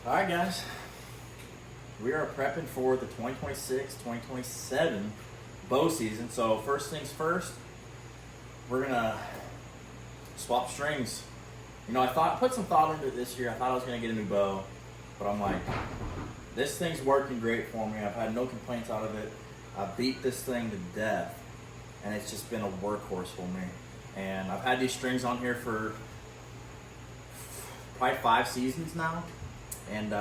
Alright guys, we are prepping for the 2026-2027 bow season. So first things first, we're gonna swap strings. You know, I put some thought into it this year. I thought I was gonna get a new bow, but I'm like, this thing's working great for me. I've had no complaints out of it. I beat this thing to death, and it's just been a workhorse for me. And I've had these strings on here for probably 5 seasons now. And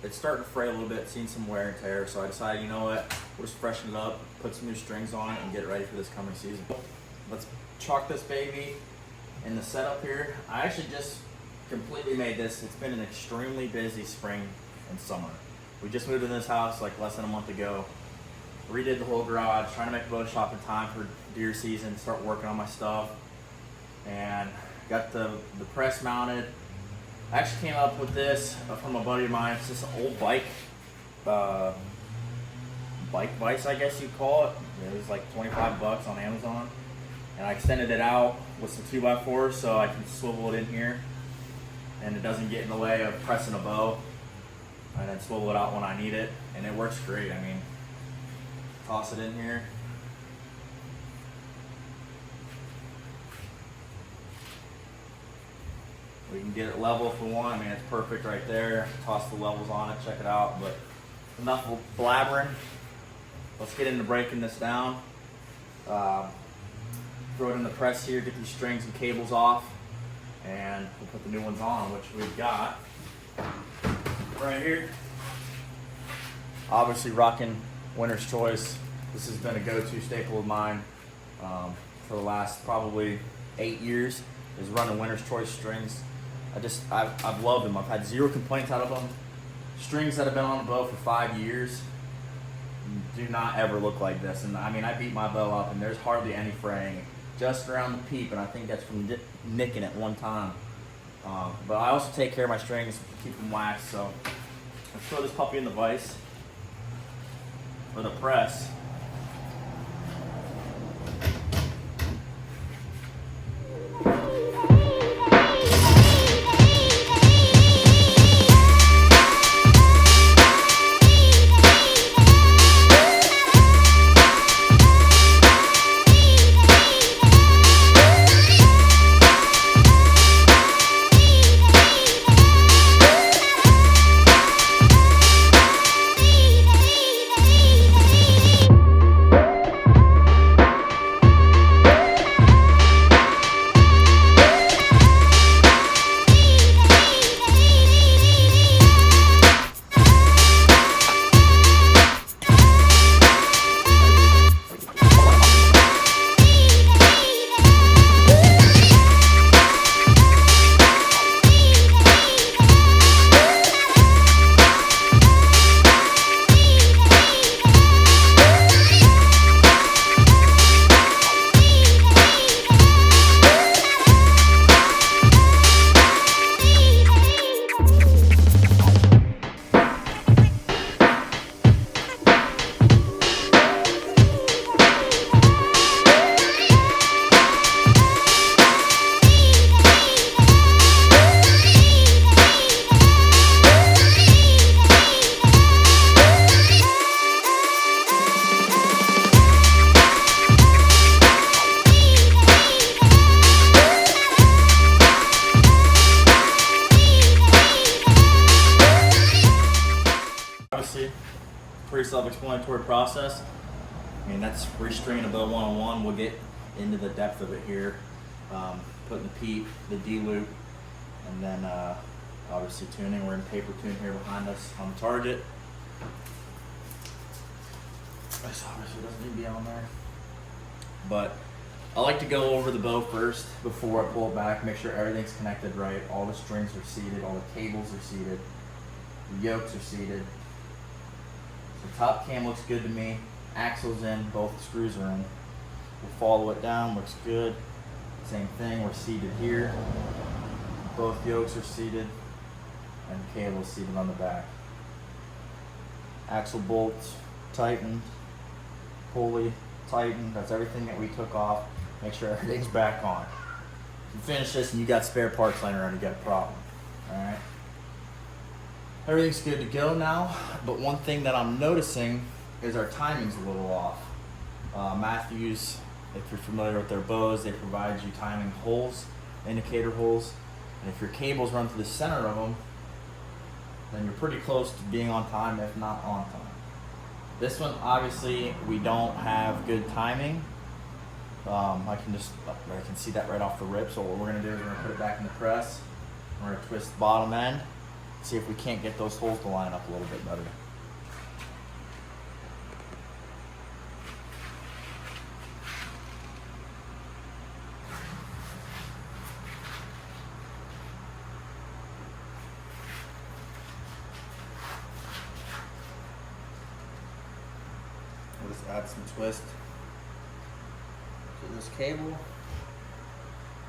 it's starting to fray a little bit, seeing some wear and tear. So I decided, you know what, we'll just freshen it up, put some new strings on it, and get it ready for this coming season. Let's chalk this baby in the setup here. I actually just completely made this. It's been an extremely busy spring and summer. We just moved in this house like less than a month ago. Redid the whole garage, trying to make a bow shop in time for deer season, start working on my stuff. And got the press mounted. I actually came up with this from a buddy of mine. It's just an old bike vise, I guess you'd call it. It was like 25 bucks on Amazon. And I extended it out with some 2x4s so I can swivel it in here and it doesn't get in the way of pressing a bow. And then swivel it out when I need it, and it works great. I mean, toss it in here. We can get it level if we want. I mean, it's perfect right there. Toss the levels on it, check it out. But enough blabbering. Let's get into breaking this down. Throw it in the press here, get these strings and cables off, and we'll put the new ones on, which we've got right here. Obviously rocking Winner's Choice. This has been a go-to staple of mine for the last probably 8 years, is running Winner's Choice strings. I've loved them. I've had zero complaints out of them. Strings that have been on a bow for 5 years do not ever look like this. And I mean, I beat my bow up and there's hardly any fraying, just around the peep, and I think that's from nicking it one time. But I also take care of my strings, keep them waxed. So let's throw this puppy in the vise or the press. Pretty self-explanatory process. I mean, that's restringing a bow one-on-one. We'll get into the depth of it here. Putting the peep, the D-loop, and then obviously tuning. We're in paper tune here behind us on the target. This obviously doesn't need to be on there. But I like to go over the bow first before I pull it back, make sure everything's connected right. All the strings are seated, all the cables are seated, the yokes are seated. The top cam looks good to me. Axle's in, both the screws are in. We'll follow it down, looks good. Same thing, we're seated here. Both yokes are seated, and the cable is seated on the back. Axle bolts tightened, pulley tightened. That's everything that we took off. Make sure everything's back on. If you finish this and you got spare parts laying around, you got a problem. All right. Everything's good to go now, but one thing that I'm noticing is our timing's a little off. Matthews, if you're familiar with their bows, they provide you timing holes, indicator holes, and if your cables run through the center of them, then you're pretty close to being on time, if not on time. This one, obviously, we don't have good timing. I can see that right off the rip, so what we're gonna do is we're gonna put it back in the press, we're gonna twist the bottom end, see if we can't get those holes to line up a little bit better. We'll just add some twist to this cable.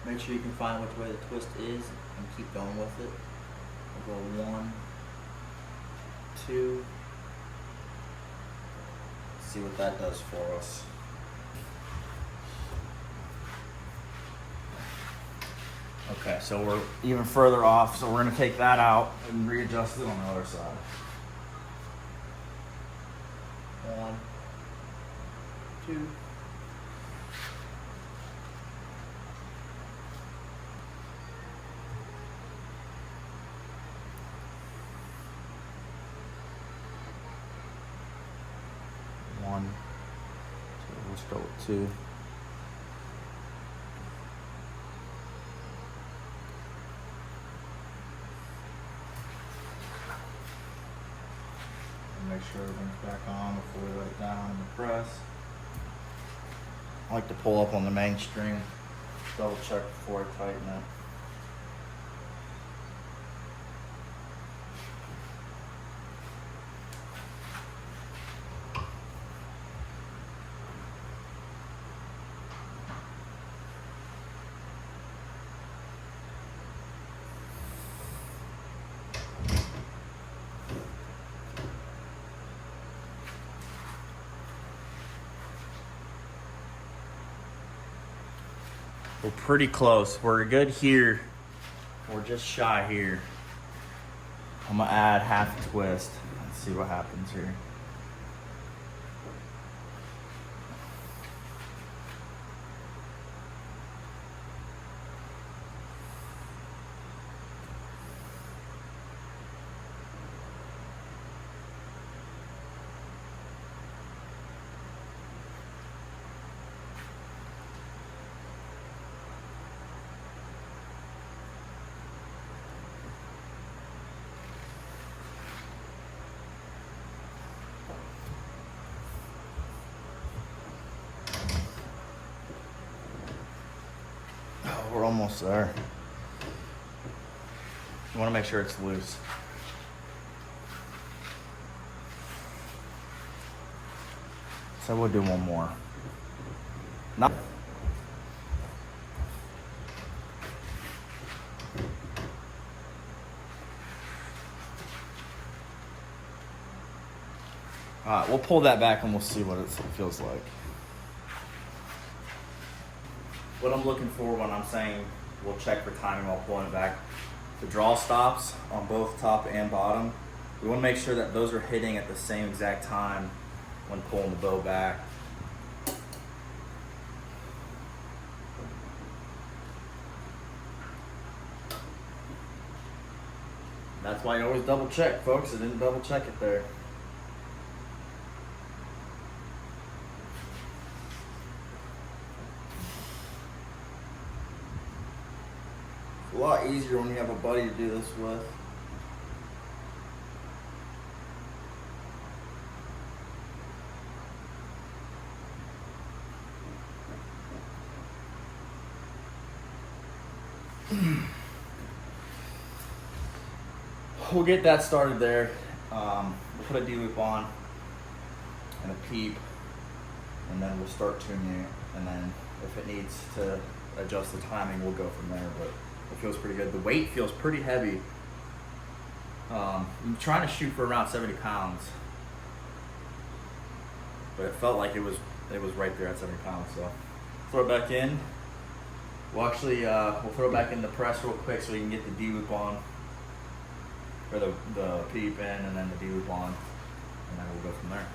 Make sure you can find which way the twist is and keep going with it. We'll go 1, 2. See what that does for us. Okay, so we're even further off, so we're gonna take that out and readjust it on the other side. 1, 2. So let's go with 2. And make sure everything's back on before we let it down in the press. I like to pull up on the main string, double check before I tighten it. We're pretty close. We're good here. We're just shy here. I'm gonna add half a twist. Let's see what happens here. We're almost there. You want to make sure it's loose. So we'll do one more. Not all right, we'll pull that back and we'll see what it feels like. What I'm looking for when I'm saying we'll check for timing while pulling it back, the draw stops on both top and bottom, we want to make sure that those are hitting at the same exact time when pulling the bow back. That's why you always double check, folks. I didn't double check it there. A lot easier when you have a buddy to do this with. We'll get that started there. We'll put a D-loop on and a peep, and then we'll start tuning it, and then if it needs to adjust the timing, we'll go from there. But it feels pretty good. The weight feels pretty heavy. I'm trying to shoot for around 70 pounds, but it felt like it was right there at 70 pounds. So throw it back in. We'll throw it back in the press real quick so we can get the D-loop on. or the peep in, and then the D-loop on, and then we'll go from there.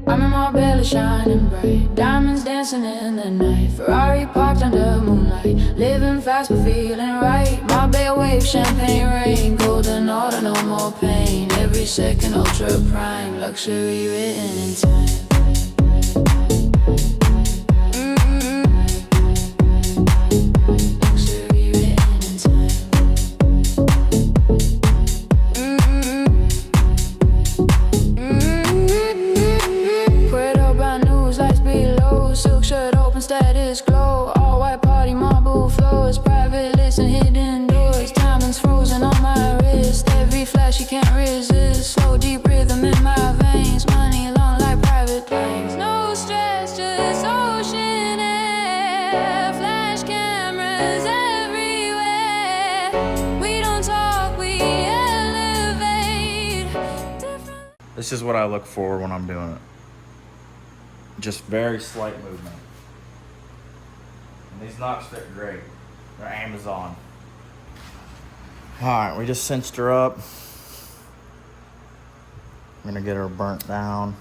I'm in my belly shining bright, diamonds dancing in the night, Ferrari parked under moonlight, living fast but feeling right. My bed wave, champagne rain, golden order, no more pain. Every second ultra prime, luxury written in time. Status glow, all white party, marble floors, private listen, hidden doors, diamonds frozen on my wrist. Every flash you can't resist, slow deep rhythm in my veins, money long like private planes. No stress, just ocean air, flash cameras everywhere. We don't talk, we elevate. This is what I look for when I'm doing it. Just very slight movement. These knocks fit great. They're Amazon. Alright, we just cinched her up. I'm gonna get her burnt down.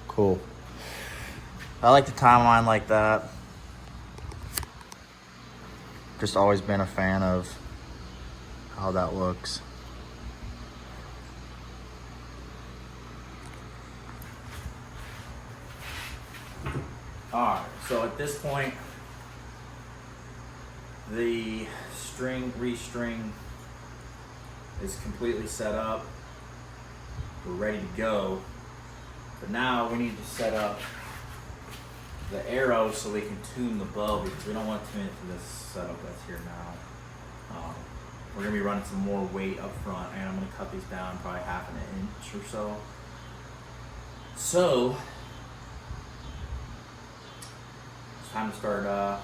Cool. I like the timeline like that. Just always been a fan of how that looks. Alright, so at this point, the restring is completely set up. We're ready to go. But now we need to set up the arrow so we can tune the bow, because we don't want to tune it to this setup that's here now. We're going to be running some more weight up front, and I'm going to cut these down probably half an inch or so. So it's time to start the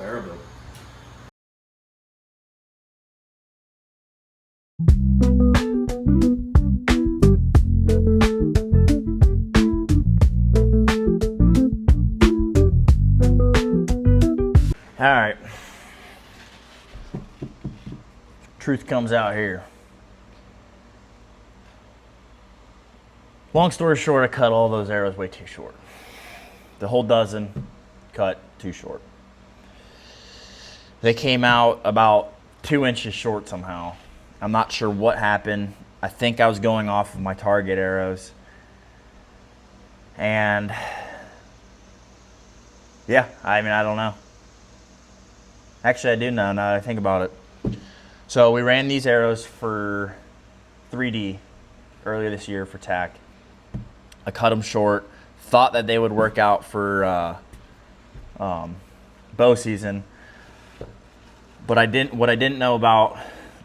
arrow build. All right, truth comes out here. Long story short, I cut all those arrows way too short. The whole dozen cut too short. They came out about 2 inches short somehow. I'm not sure what happened. I think I was going off of my target arrows. And yeah, I mean, I don't know. Actually, I do know now that I think about it. So we ran these arrows for 3D earlier this year for tack. I cut them short, thought that they would work out for bow season. But what I didn't know about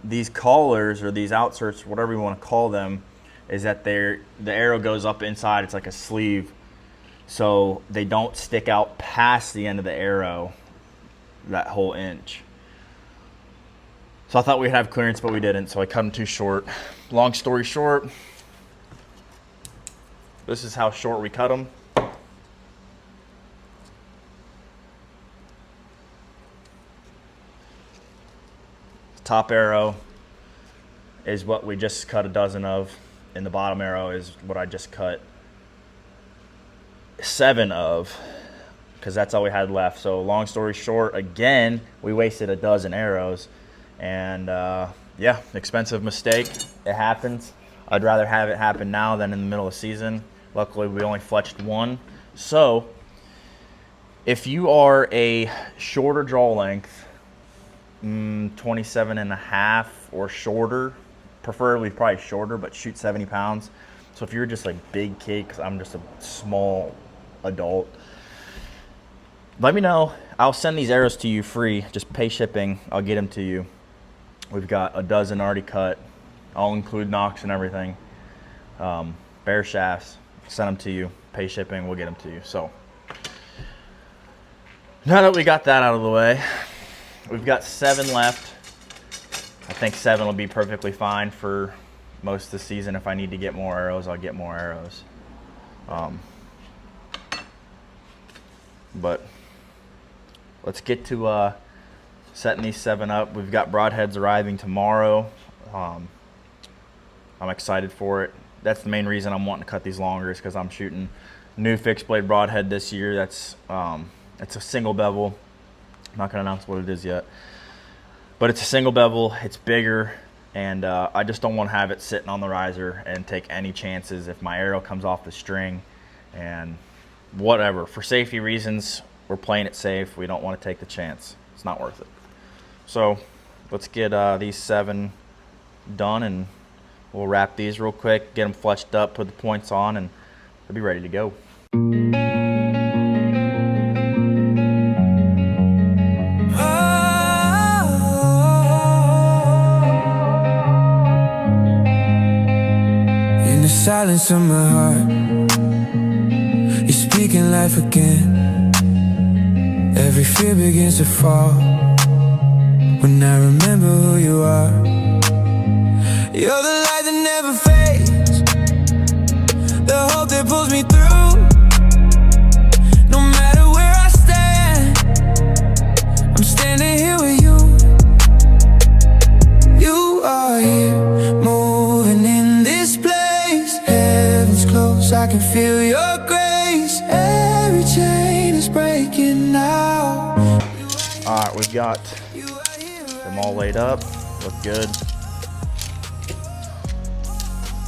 these collars or these outserts, whatever you want to call them, is that the arrow goes up inside. It's like a sleeve. So they don't stick out past the end of the arrow that whole inch. So I thought we'd have clearance, but we didn't, so I cut them too short. Long story short, this is how short we cut them. top arrow is what we just cut a dozen of, and the bottom arrow is what I just cut 7 of, because that's all we had left. So long story short, again, we wasted a dozen arrows, and yeah, expensive mistake. It happens. I'd rather have it happen now than in the middle of the season. Luckily, we only fletched 1. So if you are a shorter draw length, 27.5 or shorter, preferably probably shorter, but shoot 70 pounds. So if you're just like big kid, because I'm just a small adult, let me know. I'll send these arrows to you free. Just pay shipping. I'll get them to you. We've got a dozen already cut. I'll include nocks and everything. Bare shafts. Send them to you. Pay shipping. We'll get them to you. So now that we got that out of the way, we've got 7 left. I think 7 will be perfectly fine for most of the season. If I need to get more arrows, I'll get more arrows. But let's get to setting these 7 up. We've got broadheads arriving tomorrow. I'm excited for it. That's the main reason I'm wanting to cut these longer, is because I'm shooting new fixed blade broadhead this year. That's it's a single bevel. I'm not gonna announce what it is yet, but it's a single bevel. It's bigger, and I just don't want to have it sitting on the riser and take any chances if my arrow comes off the string and whatever. For safety reasons, we're playing it safe. We don't want to take the chance. It's not worth it. So let's get these 7 done, and we'll wrap these real quick, get them fletched up, put the points on, and they'll be ready to go. In the silence of my heart, you're speaking life again. Every fear begins to fall when I remember who you are. You're the light that never fades, the hope that pulls me through. No matter where I stand, I'm standing here with you. You are here, moving in this place. Heaven's close, I can feel your grace. Every chain is breaking now. Alright, we've got them all laid up. Look good.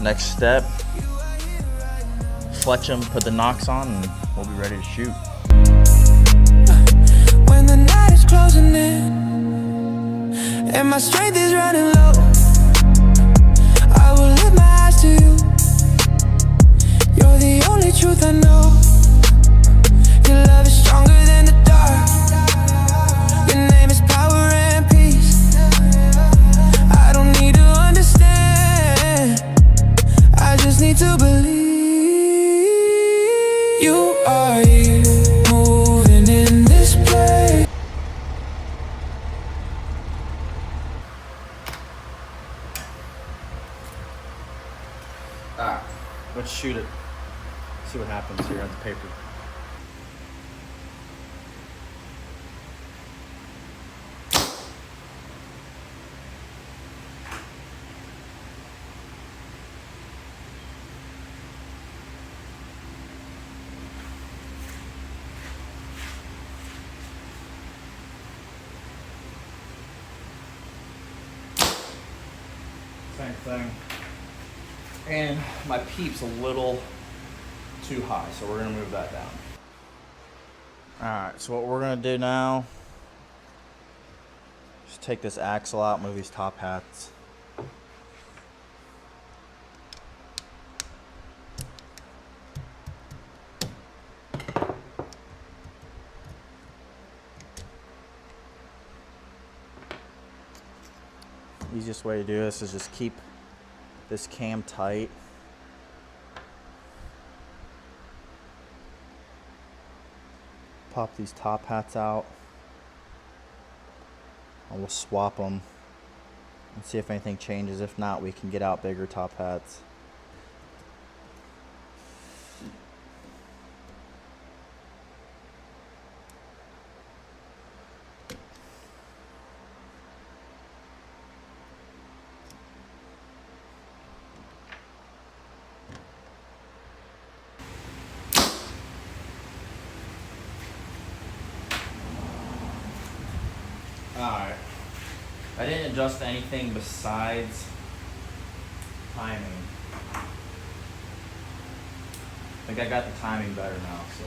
Next step, fletch them, put the nocks on, and we'll be ready to shoot. When the night is closing in and my strength is running low, I will lift my eyes to you. You're the only truth I know. Your love is stronger than the dark. Your name is power and peace. I don't need to understand, I just need to believe. You are here, moving in this place. Alright, let's shoot it. See what happens here on the paper. Same thing. And my peep's a little too high, so we're gonna move that down. Alright, so what we're gonna do now, just take this axle out, move these top hats. Easiest way to do this is just keep this cam tight. Pop these top hats out, and we'll swap them and see if anything changes. If not, we can get out bigger top hats. Alright. I didn't adjust anything besides timing. I think I got the timing better now, so.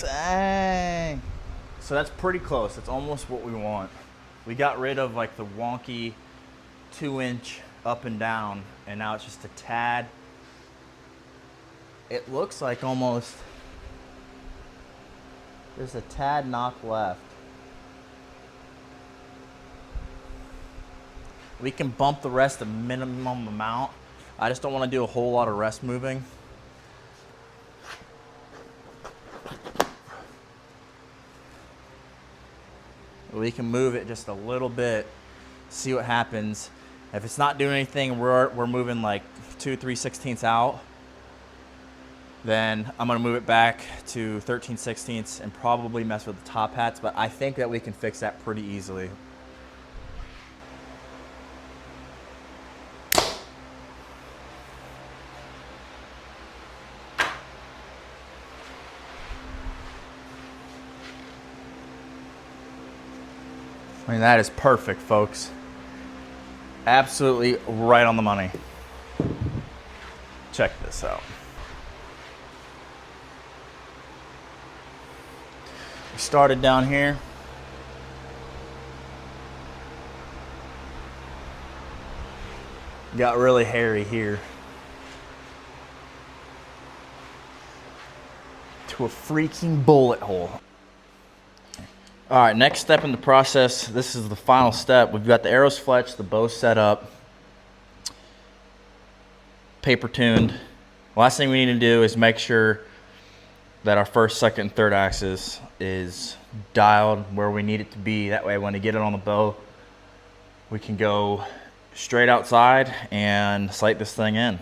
Dang. So that's pretty close. That's almost what we want. We got rid of like the wonky 2-inch up and down, and now it's just a tad. It looks like almost there's a tad knock left. We can bump the rest a minimum amount. I just don't want to do a whole lot of rest moving. We can move it just a little bit, see what happens. If it's not doing anything, we're moving like 2 3/16 out, then I'm gonna move it back to 13/16 and probably mess with the top hats, but I think that we can fix that pretty easily. I mean, that is perfect, folks. Absolutely right on the money. Check this out. We started down here. Got really hairy here. To a freaking bullet hole. All right, next step in the process, this is the final step. We've got the arrows fletched, the bow set up, paper tuned. Last thing we need to do is make sure that our first, second, and third axis is dialed where we need it to be. That way when we get it on the bow, we can go straight outside and sight this thing in.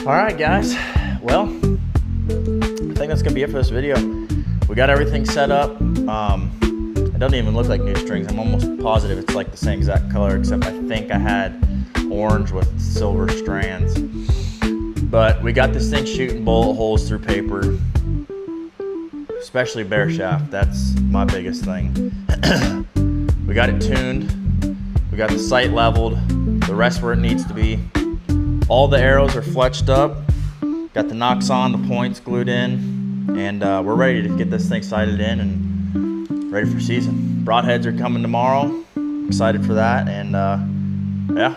All right, guys. Well, I think that's gonna be it for this video. We got everything set up. It doesn't even look like new strings. I'm almost positive it's like the same exact color, except I think I had orange with silver strands. But we got this thing shooting bullet holes through paper, especially bare shaft. That's my biggest thing. We got it tuned. We got the sight leveled. The rest where it needs to be. All the arrows are fletched up. Got the nocks on, the points glued in, and we're ready to get this thing sighted in and ready for season. Broadheads are coming tomorrow. Excited for that, and yeah,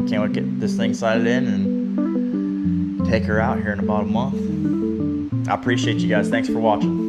can't wait to get this thing sighted in and take her out here in about a month. I appreciate you guys. Thanks for watching.